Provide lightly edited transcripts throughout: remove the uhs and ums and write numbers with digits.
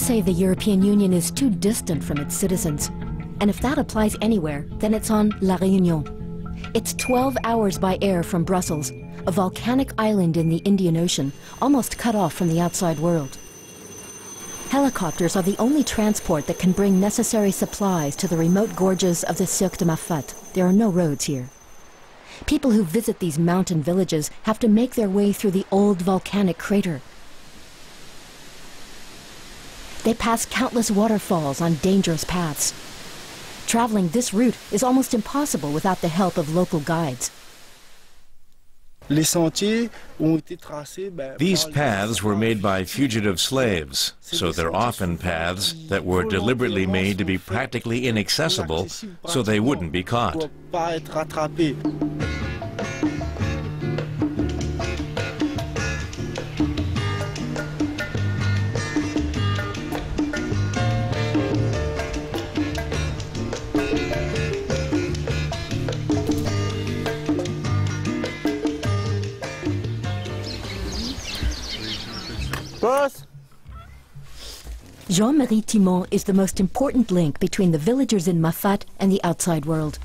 say the European Union is too distant from its citizens. And if that applies anywhere, then it's on La Réunion. It's 12 hours by air from Brussels, a volcanic island in the Indian Ocean, almost cut off from the outside world. Helicopters are the only transport that can bring necessary supplies to the remote gorges of the Cirque de Mafat. There are no roads here. People who visit these mountain villages have to make their way through the old volcanic crater. They pass countless waterfalls on dangerous paths. Traveling this route is almost impossible without the help of local guides. These paths were made by fugitive slaves, so they're often paths that were deliberately made to be practically inaccessible so they wouldn't be caught. Jean-Marie Timon is the most important link between the villagers in Mafat and the outside world.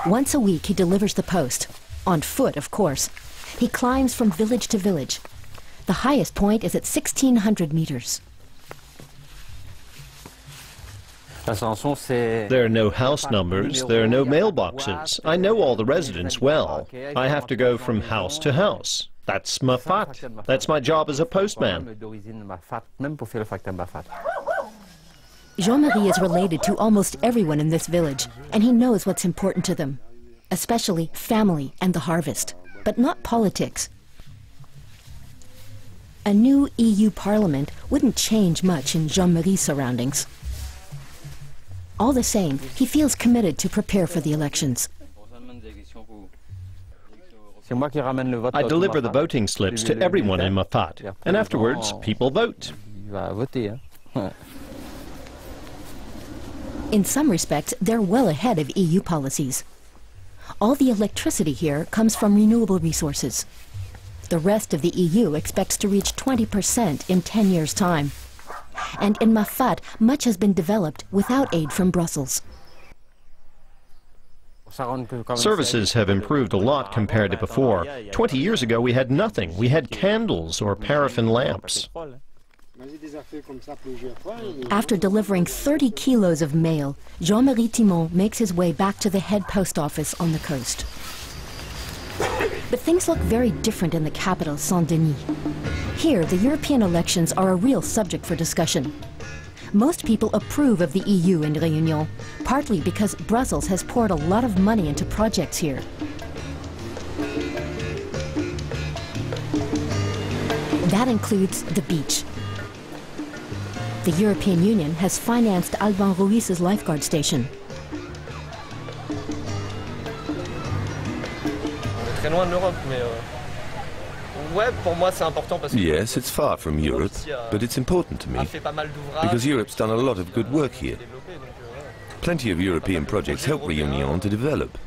Once a week he delivers the post, on foot of course. He climbs from village to village. The highest point is at 1,600 meters. There are no house numbers, there are no mailboxes. I know all the residents well. I have to go from house to house. That's Mafat. That's my job as a postman. Jean-Marie is related to almost everyone in this village, and he knows what's important to them, especially family and the harvest, but not politics. A new EU parliament wouldn't change much in Jean-Marie's surroundings. All the same, he feels committed to prepare for the elections. I deliver the voting slips to everyone in Mafat, and afterwards people vote. In some respects, they're well ahead of EU policies. All the electricity here comes from renewable resources. The rest of the EU expects to reach 20% in 10 years' time. And in Mafat, much has been developed without aid from Brussels. Services have improved a lot compared to before. 20 years ago we had nothing. We had candles or paraffin lamps. After delivering 30 kilos of mail, Jean-Marie Timon makes his way back to the head post office on the coast. But things look very different in the capital, Saint-Denis. Here, the European elections are a real subject for discussion. Most people approve of the EU in Réunion, partly because Brussels has poured a lot of money into projects here. That includes the beach. The European Union has financed Alban Ruiz's lifeguard station. Yes, it's far from Europe, but it's important to me, because Europe's done a lot of good work here. Plenty of European projects help Réunion to develop.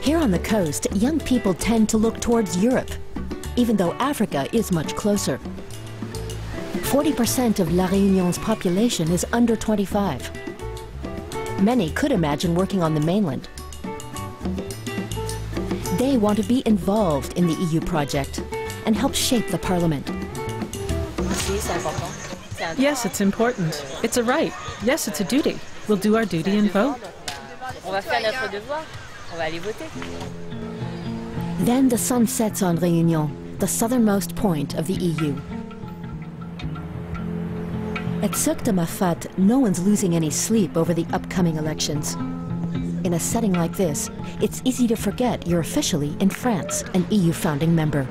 Here on the coast, young people tend to look towards Europe, even though Africa is much closer. 40% of La Réunion's population is under 25. Many could imagine working on the mainland. They want to be involved in the EU project and help shape the parliament. Yes, it's important. It's a right. Yes, it's a duty. We'll do our duty and vote. Then the sun sets on Réunion, the southernmost point of the EU. At Cirque de Mafat, no one's losing any sleep over the upcoming elections. In a setting like this, it's easy to forget you're officially in France, an EU founding member.